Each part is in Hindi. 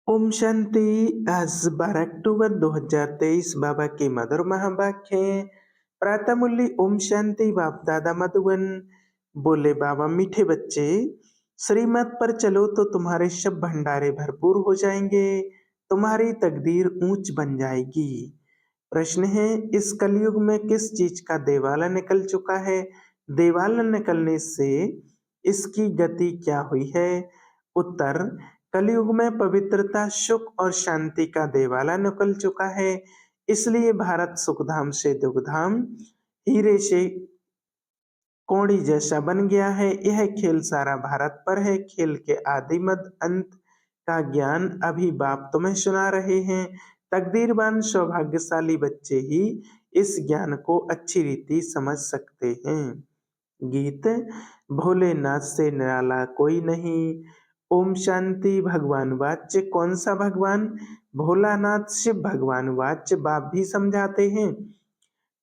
ओम शांति। आज 12 अक्टूबर 2023 बाबा की मधुर महावाक्य। प्रातः मुरली। ओम शांति। बाप दादा मधुबन। बोले बाबा, मीठे बच्चे, श्रीमत पर चलो तो तुम्हारे सब भंडारे भरपूर हो जाएंगे, तुम्हारी तकदीर ऊंच बन जाएगी। प्रश्न है, इस कलयुग में किस चीज का देवाला निकल चुका है? देवाला निकलने से इसकी गति क्या हुई है? उत्तर, कलयुग में पवित्रता, सुख और शांति का देवाला निकल चुका है। इसलिए भारत सुखधाम से दुखधाम, हीरे से कौड़ी जैसा बन गया है। यह खेल सारा भारत पर है। खेल के आदि मध्य अंत का ज्ञान अभी बाप तुम्हें सुना रहे हैं। तकदीरवान सौभाग्यशाली बच्चे ही इस ज्ञान को अच्छी रीति समझ सकते हैं। गीत। भोलेनाथ से निराला कोई नहीं। ओम शांति। भगवान वाच्य। कौन सा भगवान? भोलानाथ शिव भगवान वाच्य। बाप भी समझाते हैं।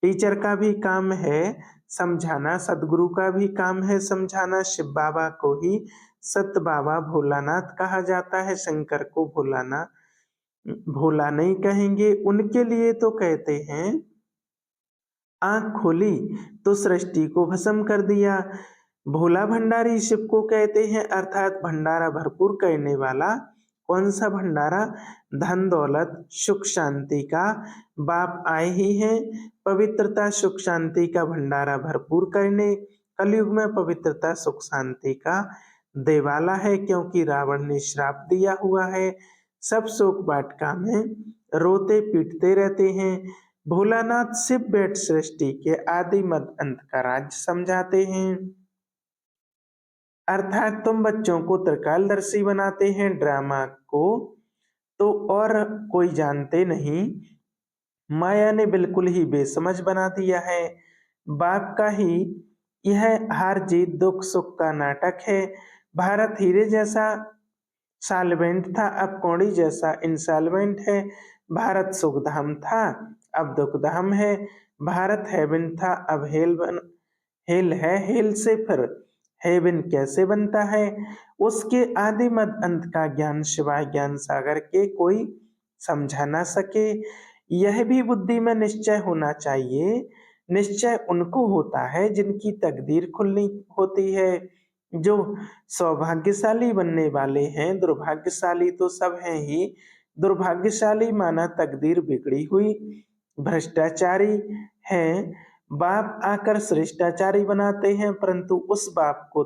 टीचर का भी काम है समझाना, सदगुरु का भी काम है समझाना। शिव बाबा को ही सत बाबा भोलानाथ कहा जाता है। शंकर को भोला नहीं कहेंगे। उनके लिए तो कहते हैं, आंख खोली तो सृष्टि को भस्म कर दिया। भोला भंडारी शिव को कहते हैं, अर्थात भंडारा भरपूर करने वाला। कौन सा भंडारा? धन दौलत सुख शांति का। बाप आए ही हैं पवित्रता सुख शांति का भंडारा भरपूर करने। कलयुग में पवित्रता सुख शांति का देवाला है, क्योंकि रावण ने श्राप दिया हुआ है। सब शोक वाटिका में रोते पीटते रहते हैं। भोलानाथ शिव बैठ सृष्टि के आदि मध्य अंत का राज्य समझाते हैं। अर्थात तुम बच्चों को त्रिकालदर्शी बनाते हैं, ड्रामा को तो और कोई जानते नहीं। माया ने बिल्कुल ही बेसमझ बना दिया है। बाप का ही यह हार जीत दुख सुख का नाटक है। भारत हीरे जैसा सॉल्वेंट था, अब कौड़ी जैसा इंसॉल्वेंट है। भारत सुखधाम था, अब दुखधाम है। भारत हेवन था, अब हेल है। हेल से फिर हेवन कैसे बनता है? उसके आदि मध्य अंत का ज्ञान सिवाय ज्ञान सागर के कोई समझा ना सके। यह भी बुद्धि में निश्चय होना चाहिए। निश्चय उनको होता है जिनकी तकदीर खुलनी होती है, जो सौभाग्यशाली बनने वाले हैं। दुर्भाग्यशाली तो सब हैं ही। दुर्भाग्यशाली माना तकदीर बिगड़ी हुई, भ्रष्टाचारी हैं। बाप आकर श्रेष्ठाचारी बनाते हैं, परंतु उस बाप को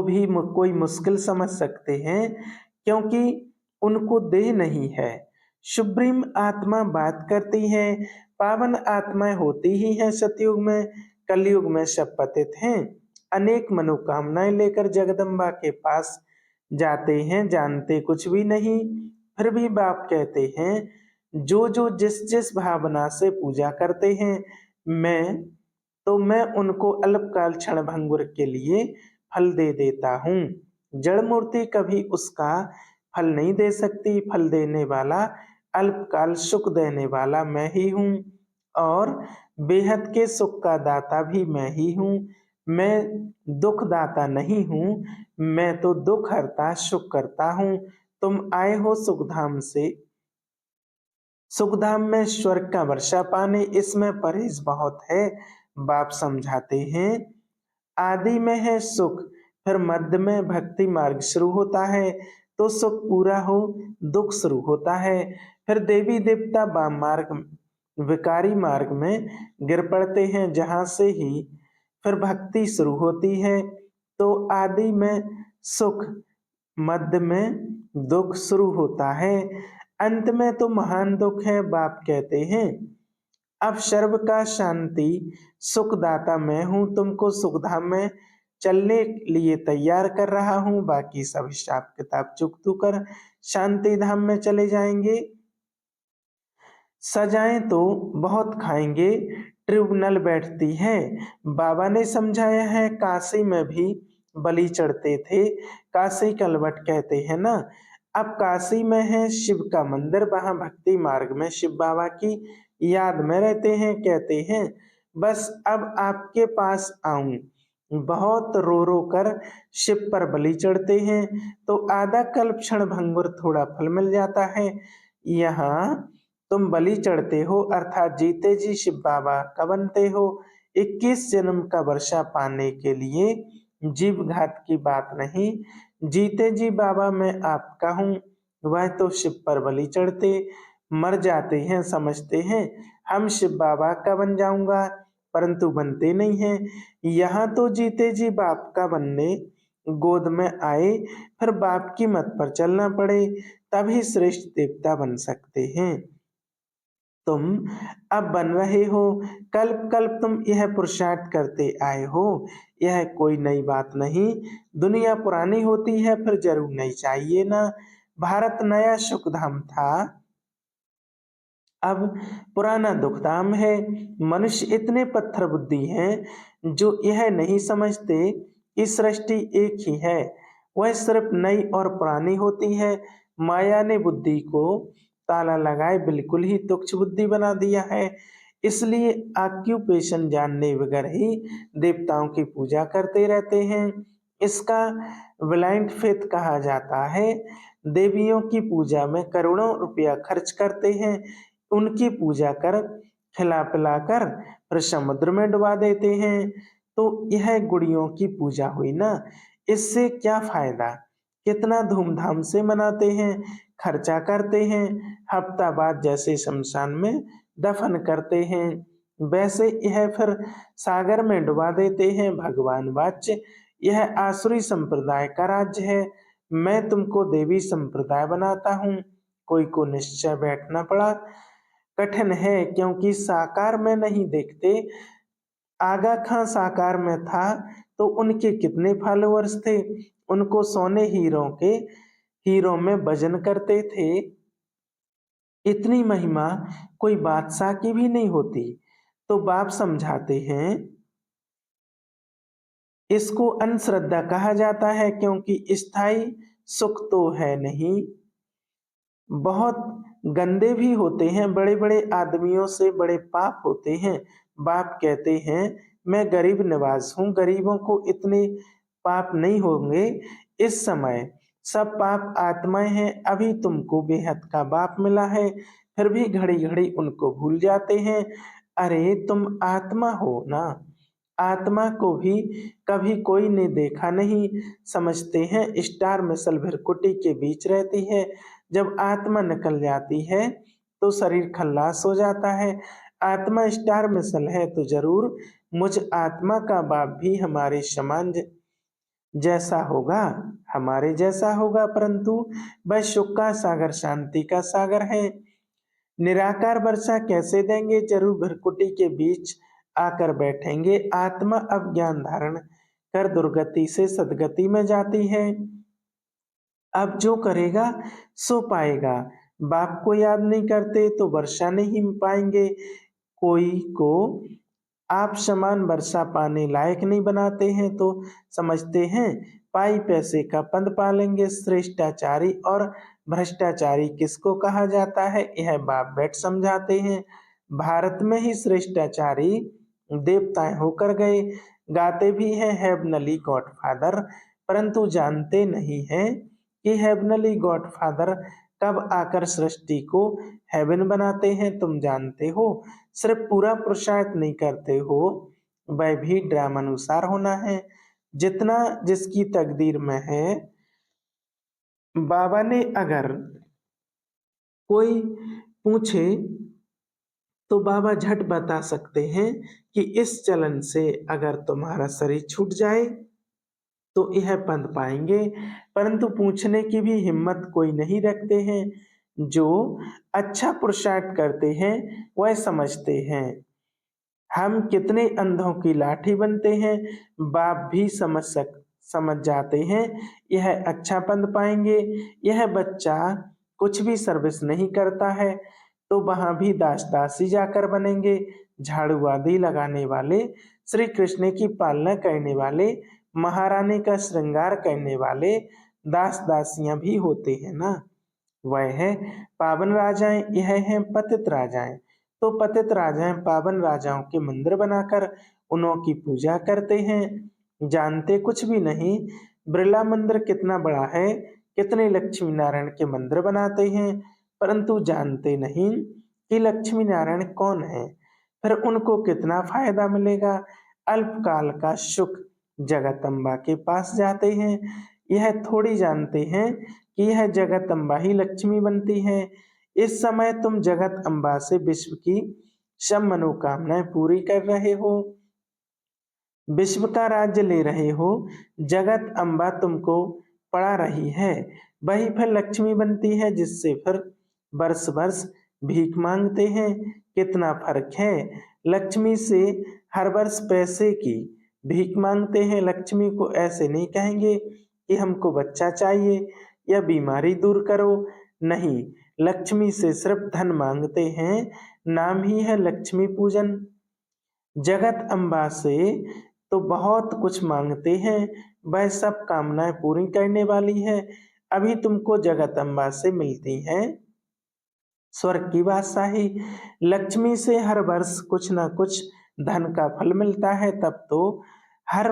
भी कोई मुश्किल समझ सकते हैं, क्योंकि उनको देह नहीं है। सुप्रीम आत्मा बात करती है। पावन आत्माएं होती ही हैं सतयुग में। कलयुग में सब पतित हैं। अनेक मनोकामनाएं लेकर जगदम्बा के पास जाते हैं, जानते कुछ भी नहीं। फिर भी बाप कहते हैं, जो जो जिस जिस भावना से पूजा करते हैं, मैं उनको अल्पकाल क्षण भंगुर के लिए फल दे देता हूँ। जड़ मूर्ति कभी उसका फल नहीं दे सकती। फल देने वाला, अल्पकाल सुख देने वाला मैं ही हूँ, और बेहद के सुख का दाता भी मैं ही हूँ। मैं दुख दाता नहीं हूँ, मैं तो दुख हरता सुख करता हूँ। तुम आए हो सुखधाम से, सुखधाम में स्वर्ग का वर्षा पाने, इसमें परहेज बहुत है। बाप समझाते हैं, आदि में है सुख, फिर मध्य में भक्ति मार्ग शुरू होता है तो सुख पूरा हो, दुख शुरू होता है। फिर देवी देवता वाम मार्ग, विकारी मार्ग में गिर पड़ते हैं, जहां से ही फिर भक्ति शुरू होती है। तो आदि में सुख, मध्य में दुख शुरू होता है, अंत में तो महान दुख है। बाप कहते हैं, अब सर्व का शांति सुखदाता मैं हूँ, तुमको सुखधाम में चलने लिए तैयार कर रहा हूँ। बाकी सब हिसाब किताब चुकतू कर शांति धाम में चले जाएंगे। सजाएं तो बहुत खाएंगे, ट्रिब्यूनल बैठती है। बाबा ने समझाया है, काशी में भी बलि चढ़ते थे। काशी कलवट कहते हैं ना। अब काशी में है शिव का मंदिर, वहां भक्ति मार्ग में शिव बाबा की याद में रहते हैं। कहते हैं, बस अब आपके पास आऊं बहुत रो रो कर शिव पर बलि चढ़ते हैं तो आधा कल्प क्षण भंगुर थोड़ा फल मिल जाता है। यहाँ तुम बलि चढ़ते हो अर्थात जीते जी शिव बाबा का बनते हो। 21 जन्म का वर्षा पाने के लिए जीव घात की बात नहीं। जीते जी बाबा मैं आपका हूँ। वह तो शिव पर बलि चढ़ते मर जाते हैं, समझते हैं हम शिव बाबा का बन जाऊंगा, परंतु बनते नहीं हैं। यहाँ तो जीते जी बाप का बनने गोद में आए, फिर बाप की मत पर चलना पड़े, तभी श्रेष्ठ देवता बन सकते हैं। तुम अब बन रहे हो, कल्प कल्प तुम यह पुरुषार्थ करते आए हो, यह कोई नई बात नहीं। दुनिया पुरानी होती है फिर जरूर नई चाहिए ना। भारत नया सुखधाम था, अब पुराना दुखधाम है। मनुष्य इतने पत्थर बुद्धि हैं जो यह नहीं समझते कि सृष्टि एक ही है, वह सिर्फ नई और पुरानी होती है। माया ने बुद्धि को ताला लगाए बिल्कुल ही तुच्छ बुद्धि बना दिया है। इसलिए ऑक्यूपेशन जानने बगैर ही देवताओं की पूजा करते रहते हैं। इसका ब्लाइंड फेथ कहा जाता है। देवियों की पूजा में करोड़ों रुपया खर्च करते हैं, उनकी पूजा कर खिला पिला कर फिर समुद्र में डुबा देते हैं। तो यह गुड़ियों की पूजा हुई ना, इससे क्या फायदा। कितना धूमधाम से मनाते हैं, खर्चा करते हैं, हफ्ता बाद जैसे शमशान में दफन करते हैं वैसे यह फिर सागर में डुबा देते हैं। भगवान वाच्य यह आसुरी संप्रदाय का राज्य है, मैं तुमको देवी संप्रदाय बनाता हूँ। कोई को निश्चय बैठना पड़ा, कठिन है क्योंकि साकार में नहीं देखते। आगा खां साकार में था तो उनके कितने फॉलोअर्स थे, उनको सोने हीरों में भजन करते थे। इतनी महिमा कोई बादशाह की भी नहीं होती। तो बाप समझाते हैं इसको अंधश्रद्धा कहा जाता है क्योंकि स्थायी सुख तो है नहीं। बहुत गंदे भी होते हैं, बड़े बड़े आदमियों से बड़े पाप होते हैं। बाप कहते हैं मैं गरीब नवाज हूँ, गरीबों को इतने पाप नहीं होंगे। इस समय सब पाप आत्माएं हैं, अभी तुमको बेहद का बाप मिला है, फिर भी घड़ी घड़ी उनको भूल जाते हैं। अरे तुम आत्मा हो ना, आत्मा को भी कभी कोई ने देखा नहीं। समझते हैं स्टार मिसल भृकुटी के बीच रहती है, जब आत्मा निकल जाती है तो शरीर खल्लास हो जाता है। आत्मा स्टार मिसल है तो जरूर मुझ आत्मा का बाप भी हमारे समान जैसा होगा, हमारे जैसा होगा, परंतु वह सुख का सागर, शांति का सागर है। निराकार वर्षा कैसे देंगे, जरूर भृकुटी के बीच आकर बैठेंगे। आत्मा अब ज्ञान धारण कर दुर्गति से सदगति में जाती है। अब जो करेगा सो पाएगा। बाप को याद नहीं करते तो वर्षा नहीं पाएंगे। कोई को आप समान वर्षा पाने लायक नहीं बनाते हैं तो समझते हैं पाई पैसे का पंद पालेंगे। श्रेष्ठाचारी और भ्रष्टाचारी किसको कहा जाता है, यह बाप बैठ समझाते हैं। भारत में ही श्रेष्ठाचारी देवताएं होकर गए, गाते भी हैं हेवनली गॉडफादर, परंतु जानते नहीं हैं कि हेवनली गॉडफादर कब आकर सृष्टि को हेवन बनाते हैं। तुम जानते हो, सिर्फ पूरा पुरुषार्थ नहीं करते हो, वह भी ड्रामानुसार होना है। जितना जिसकी तकदीर में है। बाबा ने अगर कोई पूछे तो बाबा झट बता सकते हैं कि इस चलन से अगर तुम्हारा शरीर छूट जाए तो यह पंथ पाएंगे, परंतु पूछने की भी हिम्मत कोई नहीं रखते हैं। जो अच्छा पुरुषार्थ करते हैं वह समझते हैं हम कितने अंधों की लाठी बनते हैं। बाप भी समझ जाते हैं यह अच्छा पंथ पाएंगे। यह बच्चा कुछ भी सर्विस नहीं करता है तो वहां भी दास दासी जाकर बनेंगे। झाड़ू आदि लगाने वाले, श्री कृष्ण की पालना करने वाले, महारानी का श्रृंगार करने वाले दास दासियां भी होते हैं ना। वह है पावन राजाएं, यह है पतित राजाएं। तो पतित राजाएं पावन राजाओं के मंदिर बनाकर उन्हों की पूजा करते हैं। जानते कुछ भी नहीं। बिरला मंदिर कितना बड़ा है, कितने लक्ष्मी नारायण के मंदिर बनाते हैं, परंतु जानते नहीं कि लक्ष्मी नारायण कौन है। फिर उनको कितना फायदा मिलेगा। अल्पकाल का सुख जगदम्बा के पास जाते हैं, यह थोड़ी जानते हैं कि यह जगदम्बा ही लक्ष्मी बनती है। इस समय तुम जगदम्बा से विश्व की सब मनोकामनाएं पूरी कर रहे हो, विश्व का राज्य ले रहे हो। जगत अम्बा तुमको पढ़ा रही है, वही फिर लक्ष्मी बनती है, जिससे फिर वर्ष वर्ष भीख मांगते हैं। कितना फर्क है। लक्ष्मी से हर वर्ष पैसे की भीख मांगते हैं। लक्ष्मी को ऐसे नहीं कहेंगे कि हमको बच्चा चाहिए या बीमारी दूर करो, नहीं। लक्ष्मी से सिर्फ धन मांगते हैं, नाम ही है लक्ष्मी पूजन। जगत अम्बा से तो बहुत कुछ मांगते हैं, वह सब कामनाएं पूरी करने वाली है। अभी तुमको जगत अम्बा से मिलती है स्वर्ग की बादशाही। लक्ष्मी से हर वर्ष कुछ ना कुछ धन का फल मिलता है, तब तो हर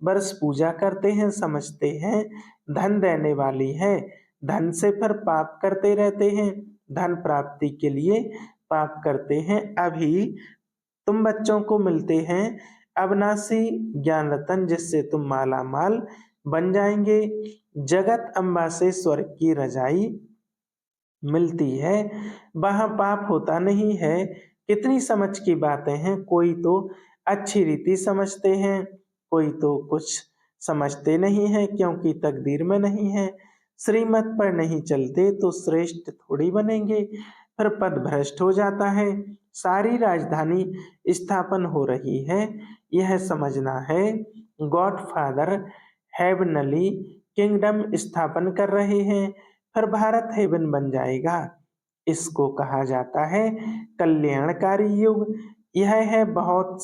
वर्ष पूजा करते हैं, समझते हैं धन देने वाली है। धन से फिर पाप करते रहते हैं, धन प्राप्ति के लिए पाप करते हैं। अभी तुम बच्चों को मिलते हैं अविनाशी ज्ञान रतन, जिससे तुम माला माल बन जाएंगे। जगत अम्बा से स्वर्ग की रजाई मिलती है, वहां पाप होता नहीं है। कितनी समझ की बातें हैं। कोई तो अच्छी रीति समझते हैं, कोई तो कुछ समझते नहीं है, क्योंकि तकदीर में नहीं है। श्रीमत पर नहीं चलते तो श्रेष्ठ थोड़ी बनेंगे, फिर पद भ्रष्ट हो जाता है। सारी राजधानी स्थापन हो रही है, यह समझना है। गॉडफादर हेवनली किंगडम स्थापन कर रहे हैं, फिर भारत हेवन बन जाएगा। इसको कहा जाता है कल्याणकारी युग। यह है बहुत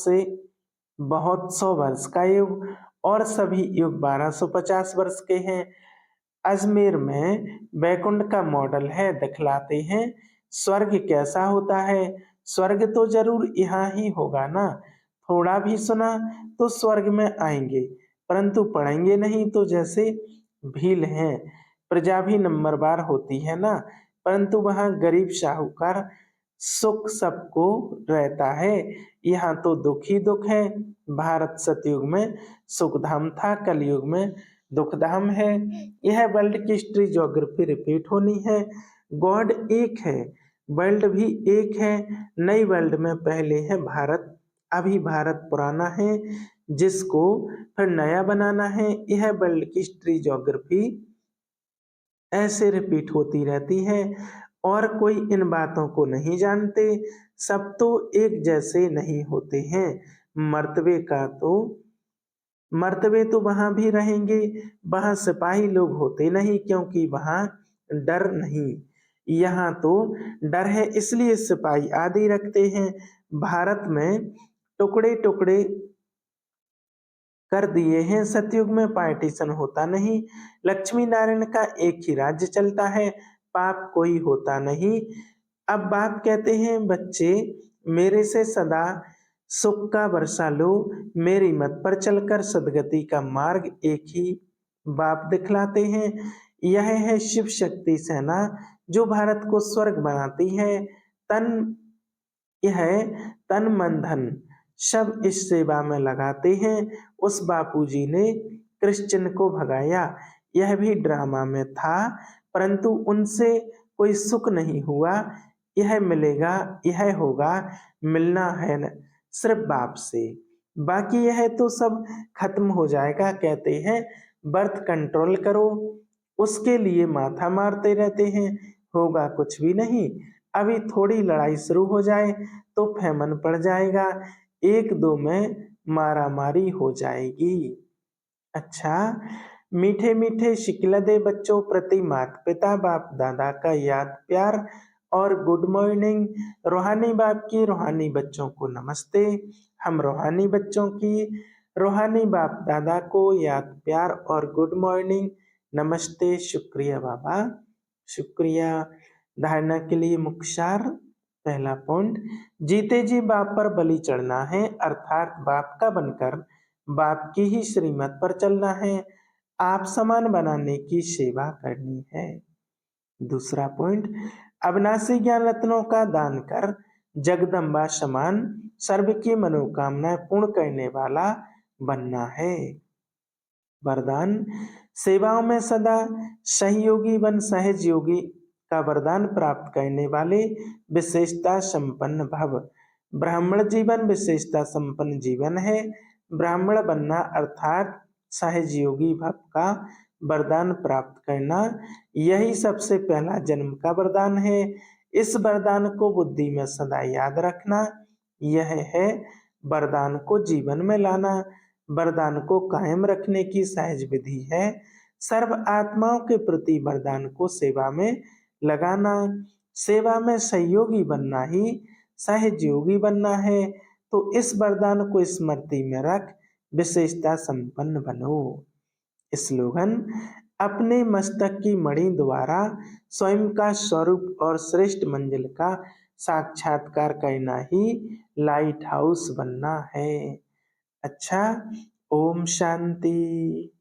सौ वर्ष का युग, और सभी युग 1250 वर्ष के हैं। अजमेर में बैकुंठ का मॉडल है, दिखलाते हैं स्वर्ग कैसा होता है। स्वर्ग तो जरूर यहाँ ही होगा ना। थोड़ा भी सुना तो स्वर्ग में आएंगे, परंतु पढ़ेंगे नहीं तो जैसे भील हैं। प्रजा भी नंबरवार होती है ना, परंतु वहाँ गरीब साहूकार सुख सबको रहता है। यहाँ तो दुख ही दुख है। भारत सतयुग में सुखधाम था, कलयुग में दुखधाम है। यह वर्ल्ड की हिस्ट्री ज्योग्राफी रिपीट होनी है। गॉड एक है, वर्ल्ड भी एक है। नई वर्ल्ड में पहले है भारत, अभी भारत पुराना है, जिसको फिर नया बनाना है। यह वर्ल्ड की हिस्ट्री ज्योग्राफी ऐसे रिपीट होती रहती है, और कोई इन बातों को नहीं जानते। सब तो एक जैसे नहीं होते हैं। मर्तबे का तो मर्तबे तो वहां भी रहेंगे, वहां सिपाही लोग होते नहीं, क्योंकि वहां डर नहीं। यहाँ तो डर है, इसलिए सिपाही आदि रखते हैं। भारत में टुकड़े टुकड़े कर दिए हैं, सतयुग में पार्टीशन होता नहीं। लक्ष्मी नारायण का एक ही राज्य चलता है, पाप कोई होता नहीं। अब बाप कहते हैं, बच्चे मेरे से सदा सुख का वर्षा लो, मेरी मत पर चलकर सदगति का मार्ग एक ही बाप दिखलाते हैं। यह है शिव शक्ति सेना, जो भारत को स्वर्ग बनाती है। तन यह तन मन धन सब इस सेवा में लगाते हैं। उस बापूजी ने क्रिश्चियन को भगाया, यह भी ड्रामा में था, परंतु उनसे कोई सुख नहीं हुआ। यह मिलेगा, यह होगा, मिलना है न सिर्फ बाप से, बाकी यह तो सब खत्म हो जाएगा। कहते हैं बर्थ कंट्रोल करो, उसके लिए माथा मारते रहते हैं, होगा कुछ भी नहीं। अभी थोड़ी लड़ाई शुरू हो जाए तो फेमन पड़ जाएगा, एक दो में मारा मारी हो जाएगी। अच्छा, मीठे मीठे शिकलदे बच्चों प्रति माता पिता बाप दादा का याद प्यार और गुड मॉर्निंग। रूहानी बाप की रूहानी बच्चों को नमस्ते। हम रूहानी बच्चों की रूहानी बाप दादा को याद प्यार और गुड मॉर्निंग, नमस्ते, शुक्रिया बाबा, शुक्रिया। धारणा के लिए मुख्य सार। पहला पॉइंट, जीते जी बाप पर बलि चढ़ना है, अर्थात बाप का बनकर बाप की ही श्रीमत पर चलना है, आप समान बनाने की सेवा करनी है। दूसरा पॉइंट, अविनाशी ज्ञान रत्नों का दान कर जगदम्बा समान सर्व की मनोकामनाएं पूर्ण करने वाला बनना है। वरदान, सेवाओं में सदा सहयोगी बन सहज योगी का वरदान प्राप्त करने वाले विशेषता संपन्न भव। ब्राह्मण जीवन विशेषता संपन्न जीवन है। ब्राह्मण बनना अर्थात सहज योगी भव का वरदान प्राप्त करना, यही सबसे पहला जन्म का वरदान है। इस वरदान को बुद्धि में सदा याद रखना, यह है वरदान को जीवन में लाना। वरदान को कायम रखने की सहज विधि है सर्व आत्माओं के प्रति वरदान को सेवा में लगाना। सेवा में सहयोगी बनना ही सहज योगी बनना है। तो इस वरदान को स्मृति में रख विशेषता संपन्न बनो। स्लोगन, अपने मस्तक की मणि द्वारा स्वयं का स्वरूप और श्रेष्ठ मंजिल का साक्षात्कार करना ही लाइट हाउस बनना है। अच्छा, ओम शांति।